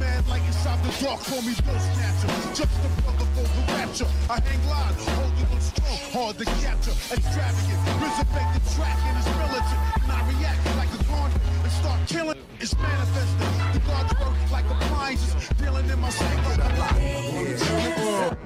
mad like inside the dark, call me Bill Snatcher. Just the brother for the rapture. I hang glide, holding on strong, hard to capture. Extravagant, resurrect the track and it's militant. And I react like a gauntlet and start killing. It's manifesting. The God's work like appliances, dealing in my sleep like a lot.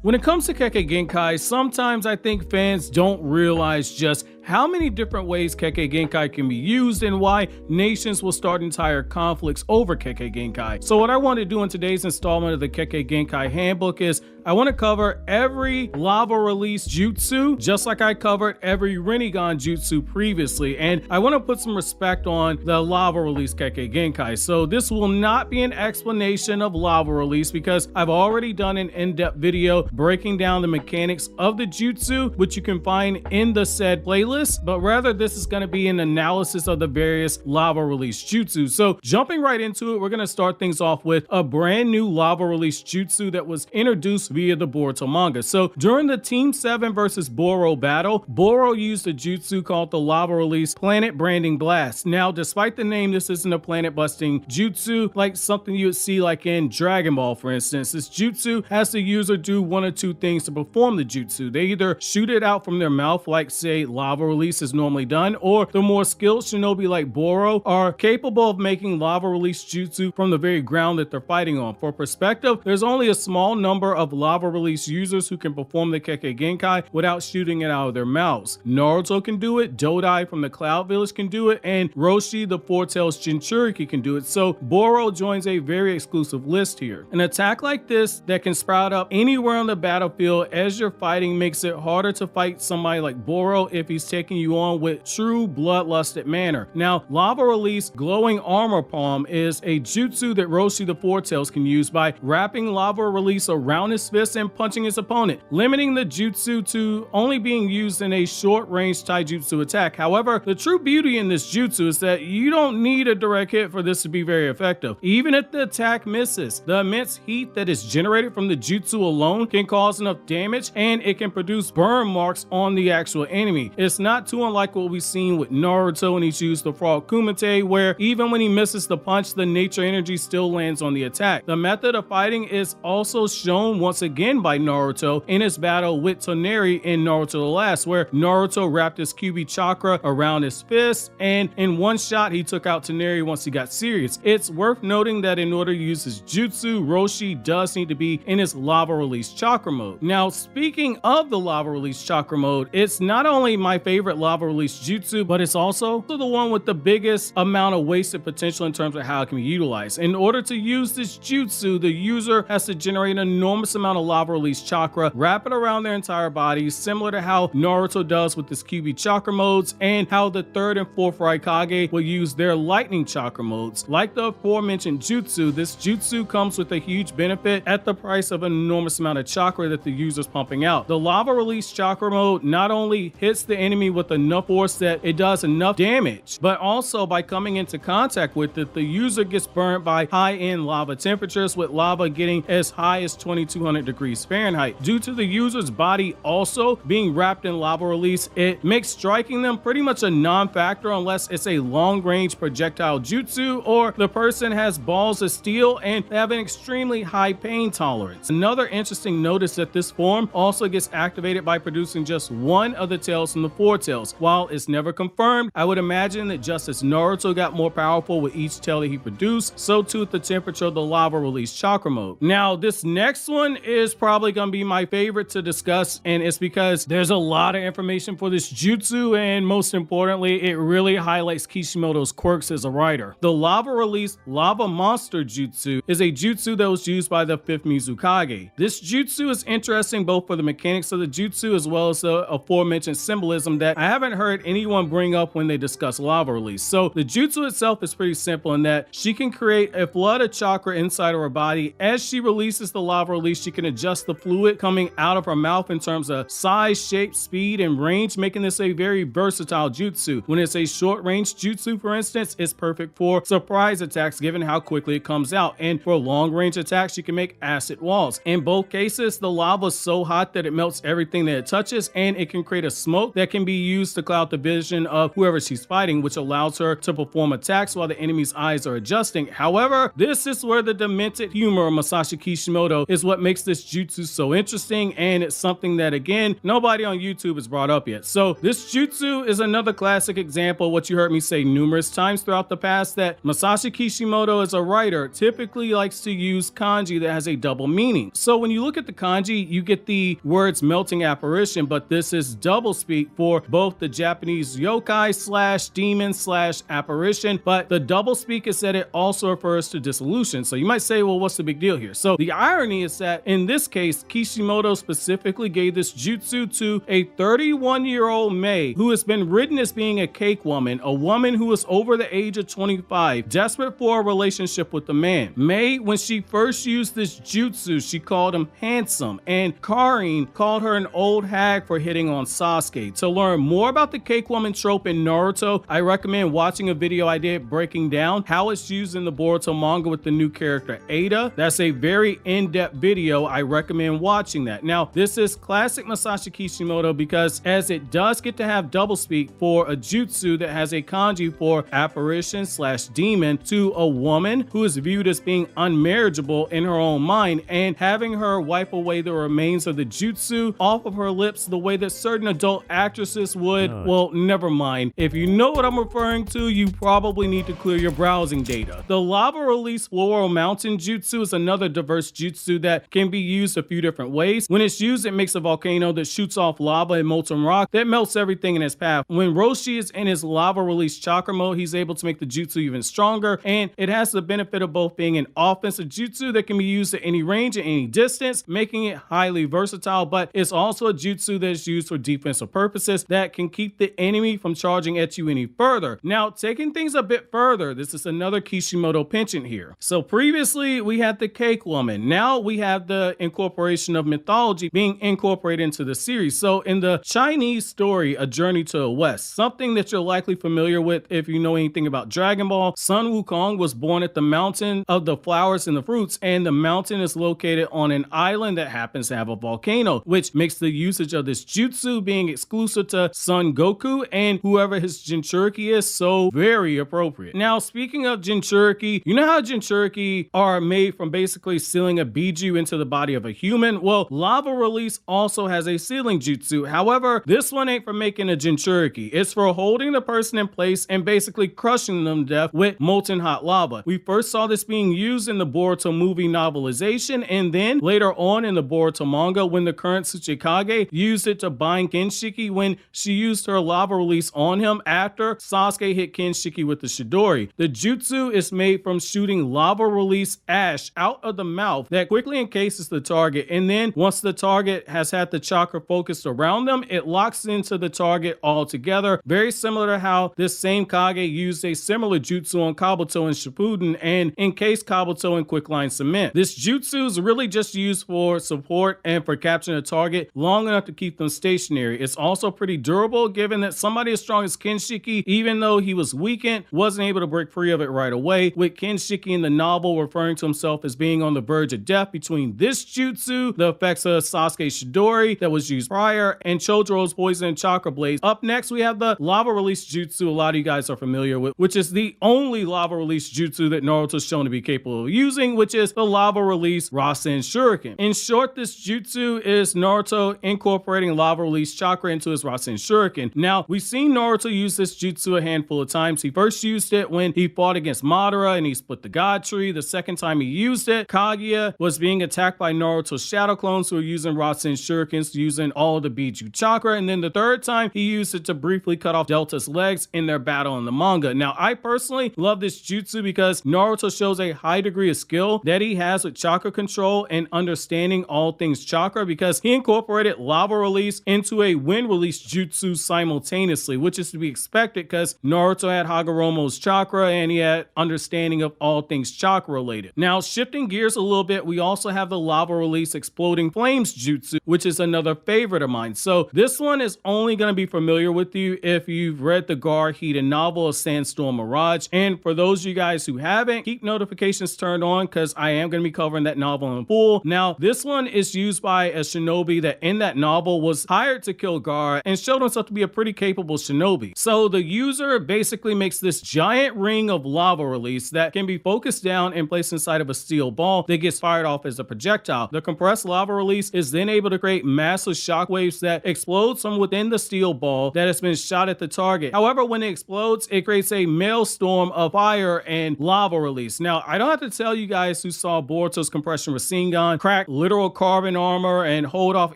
When it comes to Kekkei Genkai, sometimes I think fans don't realize just how many different ways Kekkei Genkai can be used and why nations will start entire conflicts over Kekkei Genkai. So what I want to do in today's installment of the Kekkei Genkai Handbook is I want to cover every lava release jutsu, just like I covered every rasengan jutsu previously, and I want to put some respect on the lava release Kekkei Genkai. So this will not be an explanation of lava release because I've already done an in-depth video breaking down the mechanics of the jutsu, which you can find in the said playlist, but rather this is going to be an analysis of the various lava release jutsu. So jumping right into it, we're going to start things off with a brand new lava release jutsu that was introduced via the Boruto manga. So during the Team 7 versus Boro battle, Boro used a jutsu called the lava release planet branding blast. Now, despite the name, this isn't a planet busting jutsu like something you would see like in Dragon Ball, for instance. This jutsu has the user do one or two things to perform the jutsu. They either shoot it out from their mouth like say lava release is normally done, or the more skilled shinobi like Boro are capable of making lava release jutsu from the very ground that they're fighting on. For perspective, there's only a small number of lava release users who can perform the Kekkei Genkai without shooting it out of their mouths. Naruto can do it, Dodai from the Cloud Village can do it, and Roshi the Four Tails Jinchuriki can do it. So Boro joins a very exclusive list here. An attack like this that can sprout up anywhere on the battlefield as you're fighting makes it harder to fight somebody like Boro if he's taking you on with true bloodlusted manner. Now, lava release glowing armor palm is a jutsu that Roshi the Four Tails can use by wrapping lava release around his fist and punching his opponent, limiting the jutsu to only being used in a short range taijutsu attack. However, the true beauty in this jutsu is that you don't need a direct hit for this to be very effective. Even if the attack misses, the immense heat that is generated from the jutsu alone can cause enough damage and it can produce burn marks on the actual enemy. It's not too unlike what we've seen with Naruto when he's used the frog kumite, where even when he misses the punch, the nature energy still lands on the attack. The method of fighting is also shown once again by Naruto in his battle with Toneri in Naruto the Last, where Naruto wrapped his Kyuubi chakra around his fist and in one shot he took out Toneri once he got serious. It's worth noting that in order to use his jutsu, Roshi does need to be in his lava release chakra mode. Now, speaking of the lava release chakra mode, it's not only my favorite lava release jutsu, but it's also the one with the biggest amount of wasted potential in terms of how it can be utilized. In order to use this jutsu, the user has to generate an enormous amount of lava release chakra, wrap it around their entire body, similar to how Naruto does with his Kyuubi chakra modes and how the 3rd and 4th Raikage will use their lightning chakra modes. Like the aforementioned jutsu, this jutsu comes with a huge benefit at the price of an enormous amount of chakra that the user's pumping out. The lava release chakra mode not only hits the enemy with enough force that it does enough damage, but also by coming into contact with it, the user gets burned by high-end lava temperatures, with lava getting as high as 2200 degrees Fahrenheit. Due to the user's body also being wrapped in lava release, it makes striking them pretty much a non-factor unless it's a long-range projectile jutsu or the person has balls of steel and they have an extremely high pain tolerance. Another interesting note is that this form also gets activated by producing just one of the tails from the four tails. While it's never confirmed, I would imagine that just as Naruto got more powerful with each tail that he produced, so too with the temperature of the lava release chakra mode. Now, this next one is probably going to be my favorite to discuss, and it's because there's a lot of information for this jutsu, and most importantly, it really highlights Kishimoto's quirks as a writer. The lava release lava monster jutsu is a jutsu that was used by the 5th mizukage. This jutsu is interesting both for the mechanics of the jutsu as well as the aforementioned symbolism that I haven't heard anyone bring up when they discuss lava release. So the jutsu itself is pretty simple in that she can create a flood of chakra inside of her body. As she releases the lava release, she can adjust the fluid coming out of her mouth in terms of size, shape, speed, and range, making this a very versatile jutsu. When it's a short-range jutsu, for instance, it's perfect for surprise attacks given how quickly it comes out, and for long-range attacks, she can make acid walls. In both cases, the lava is so hot that it melts everything that it touches, and it can create a smoke that can be used to cloud the vision of whoever she's fighting, which allows her to perform attacks while the enemy's eyes are adjusting. However, this is where the demented humor of Masashi Kishimoto is what makes this jutsu so interesting, and it's something that, again, nobody on YouTube has brought up yet. So this jutsu is another classic example of what you heard me say numerous times throughout the past, that Masashi Kishimoto, as a writer, typically likes to use kanji that has a double meaning. So when you look at the kanji, you get the words melting apparition, but this is double speak for both the Japanese yokai slash demon slash apparition, but the double speak is that it also refers to dissolution. So you might say, well, what's the big deal here? So the irony is that in this case, Kishimoto specifically gave this jutsu to a 31-year-old Mei who has been written as being a cake woman, a woman who is over the age of 25, desperate for a relationship with a man. Mei, when she first used this jutsu, she called him handsome, and Karin called her an old hag for hitting on Sasuke. To learn more about the cake woman trope in Naruto, I recommend watching a video I did breaking down how it's used in the Boruto manga with the new character Ada. That's a very in-depth video. I recommend watching that. Now, this is classic Masashi Kishimoto because as it does get to have doublespeak for a jutsu that has a kanji for apparition slash demon to a woman who is viewed as being unmarriageable in her own mind, and having her wipe away the remains of the jutsu off of her lips the way that certain adult actresses would. Well, never mind. If you know what I'm referring to, you probably need to clear your browsing data. The lava release floral mountain jutsu is another diverse jutsu that can be used a few different ways. When it's used, it makes a volcano that shoots off lava and molten rock that melts everything in its path. When Roshi is in his lava release chakra mode, he's able to make the jutsu even stronger, and it has the benefit of both being an offensive jutsu that can be used at any range at any distance, making it highly versatile, but it's also a jutsu that is used for defensive purposes that can keep the enemy from charging at you any further. Now, taking things a bit further, this is another Kishimoto penchant here. So previously we had the cake woman. Now we have the incorporation of mythology being incorporated into the series. So in the Chinese story, A Journey to the West, something that you're likely familiar with if you know anything about Dragon Ball, Sun Wukong was born at the mountain of the flowers and the fruits, and the mountain is located on an island that happens to have a volcano, which makes the usage of this jutsu being exclusive to Son Goku and whoever his Jinchuriki is so very appropriate. Now, speaking of Jinchuriki, you know how Jinchuriki are made from basically sealing a biju into the body of a human? Well, lava release also has a sealing jutsu. However, this one ain't for making a Jinchuriki. It's for holding the person in place and basically crushing them to death with molten hot lava. We first saw this being used in the Boruto movie novelization, and then later on in the Boruto manga when the current Tsuchikage used it to bind Kenshiki when she used her lava release on him after Sasuke hit Kenshiki with the Chidori. The jutsu is made from shooting lava release ash out of the mouth that quickly encases the target, and then once the target has had the chakra focused around them, it locks into the target altogether. Very similar to how this same Kage used a similar jutsu on Kabuto and Shippuden and encased Kabuto in Quicklime cement. This jutsu is really just used for support and for capturing a target long enough to keep them stationary. It's also pretty durable given that somebody as strong as Kenshiki, even though he was weakened, wasn't able to break free of it right away, with Kenshiki in the novel referring to himself as being on the verge of death between this jutsu, the effects of Sasuke's Chidori that was used prior, and Chojiro's poison and chakra blades. Up next, we have the lava release jutsu a lot of you guys are familiar with, which is the only lava release jutsu that Naruto's shown to be capable of using, which is the lava release Rasen Shuriken. In short, this jutsu is Naruto incorporating lava release chakra into his Rasen Shuriken. Now, we've seen Naruto use this jutsu a handful of times. He first used it when he fought against Madara and he split the God Tree. The second time he used it, Kaguya was being attacked by Naruto's shadow clones who were using Rasen Shurikens, using all of the Biju chakra. And then the third time, he used it to briefly cut off Delta's legs in their battle in the manga. Now, I personally love this jutsu because Naruto shows a high degree of skill that he has with chakra control and understanding all things chakra, because he incorporated lava release into a wind release jutsu simultaneously, which is to be expected because Naruto had Hagoromo's chakra and he had understanding of all things chakra related. Now, shifting gears a little bit, we also have the lava release exploding flames jutsu, which is another favorite of mine. So this one is only going to be familiar with you if you've read the Guard Heaton novel of Sandstorm Mirage. And for those of you guys who haven't, keep notifications turned on because I am going to be covering that novel in full. Now, this one is used by a shinobi that in that novel was hired to kill Guard and showed himself to be a pretty capable shinobi. So the user basically makes this giant ring of lava release that can be focused down and placed inside of a steel ball that gets fired off as a projectile. The compressed lava release is then able to create massive shockwaves that explode from within the steel ball that has been shot at the target. However, when it explodes, it creates a maelstrom of fire and lava release. Now, I don't have to tell you guys who saw Boruto's compression rasengan crack literal carbon armor and hold off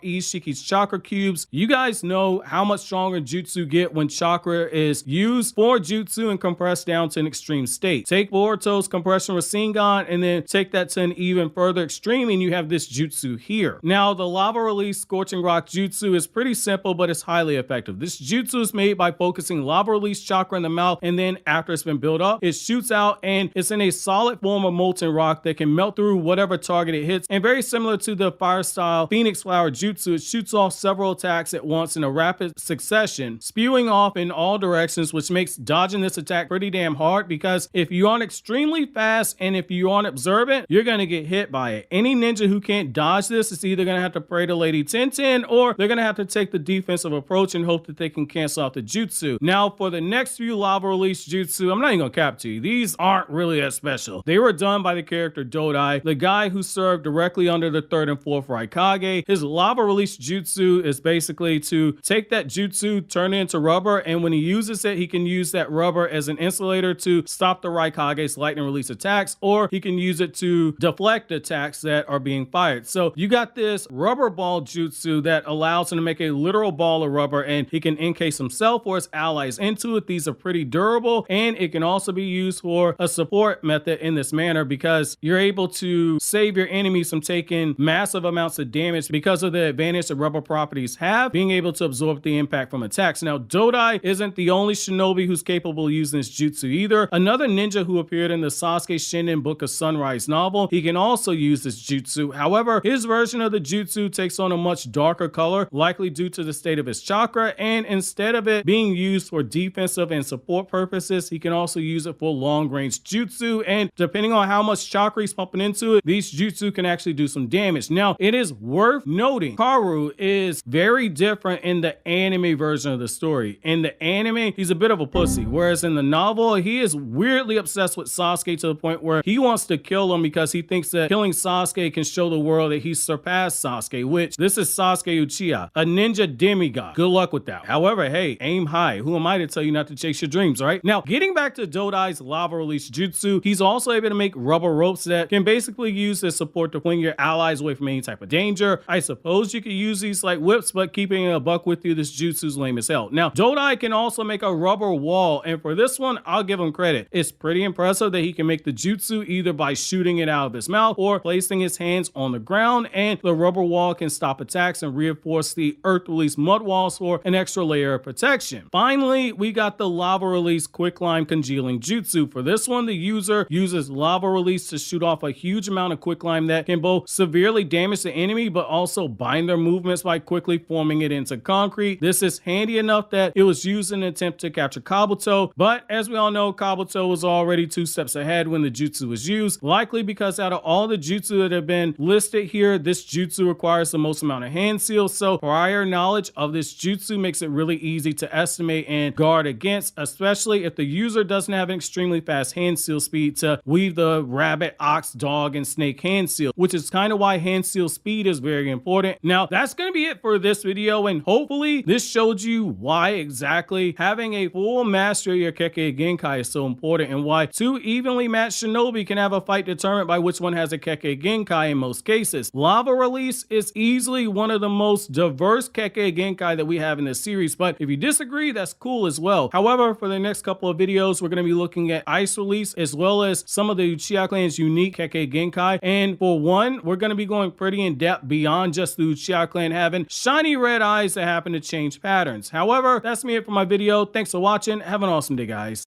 Ishiki's chakra cubes. You guys know how much stronger jutsu get when chakra is used for jutsu and compressed down to an extreme state. Take Boruto's compression rasengan and then take that to an even further extreme and you have this jutsu here. Now, the lava release scorching rock jutsu is pretty simple, but it's highly effective. This jutsu is made by focusing lava release chakra in the mouth, and then after it's been built up, it shoots out and it's in a solid form of molten rock that can melt through whatever target it hits. And very similar to the fire style Phoenix Flower jutsu, it shoots off several attacks at once in a rapid succession, spewing off in all directions, which makes dodging this attack pretty damn hard because if you aren't extremely fast and if you aren't observant, you're going to get hit by it. Any ninja who can't dodge this is either going to have to pray to Lady 1010 or they're going to have to take the defensive approach and hope that they can cancel out the jutsu. Now, for the next few lava release jutsu, I'm not even going to cap to you. These aren't really that special. They were done by the character Dodai, the guy who served directly under the 3rd and 4th Raikage. His lava release jutsu is basically to take that jutsu, turn it into rubber, and when he uses it, he can use that rubber as an insulator to stop the Raikage's lightning release attacks, or he can use it to deflect attacks that are being fired. So you got this rubber ball jutsu that allows him to make a literal ball of rubber, and he can encase himself or his allies into it. These are pretty durable, and it can also be used for a support method in this manner because you're able to save your enemies from taking massive amounts of damage because of the advantage that rubber properties have, being able to absorb the impact from attacks. Now, Dodai isn't the only shinobi who's capable of using this jutsu either. Another ninja who appeared in the Sasuke Shinen Book of Sunrise novel, he can also use this jutsu. However, his version of the jutsu takes on a much darker color, likely due to the state of his chakra, and instead of it being used for defensive and support purposes, he can also use it for long-range jutsu, and depending on how much chakra he's pumping into it, these jutsu can actually do some damage. Now, it is worth noting, Karu is very different in the anime version of the story. In the anime, he's a bit of a pussy, whereas in the novel, he is weirdly obsessed with Sasuke to the point where he wants to kill him because he thinks that killing Sasuke can show the world that he's surpassed Sasuke, which this is Sasuke Uchiha, a ninja demigod. Good luck with that. However, hey, aim high. Who am I to tell you not to chase your dreams, right? Now, getting back to Dodai's lava release jutsu, he's also able to make rubber ropes that can basically use as support to fling your allies away from any type of danger. I suppose you could use these like whips, but keeping a buck with you, this jutsu's lame as hell. Now, Dodai can also make a rubber wall, and for this one, I'll give him credit. It's pretty impressive that he can make the jutsu either by shooting it out of his mouth or placing his hands on the ground, and the rubber wall can stop attacks and reinforce the earth release mud walls for an extra layer of protection. Finally, we got the lava release quicklime congealing jutsu. For this one, the user uses lava release to shoot off a huge amount of quicklime that can both severely damage the enemy but also bind their movements by quickly forming it into concrete. This is handy enough that it was used in an attempt to capture Kabuto, but as we all know, Kabuto was already 2 steps ahead when the jutsu was used, likely because out of all the jutsu that have been listed here, this jutsu requires the most amount of hand seals, so prior knowledge of this jutsu makes it really easy to estimate and guard against, especially if the user doesn't have an extremely fast hand seal speed to weave the rabbit, ox, dog, and snake hand seal, which is kind of why hand seal speed is very important. Now, that's going to be it for this video, and hopefully this showed you why exactly having a full mastery of your Kekkei Genkai is so important, and why 2 evenly matched shinobi can have a fight determined by which one has a Kekkei Genkai in most cases. Lava release is easily one of the most diverse Kekkei Genkai that we have in this series, but if you disagree, that's cool as well. However, for the next couple of videos, we're going to be looking at ice release as well as some of the Uchiha clan's unique Kekkei Genkai, and for one, we're going to be going pretty in depth beyond just the Uchiha clan having shiny red eyes that happen to change patterns. However, that's me it for my video. Thanks for watching. Have an awesome day, guys.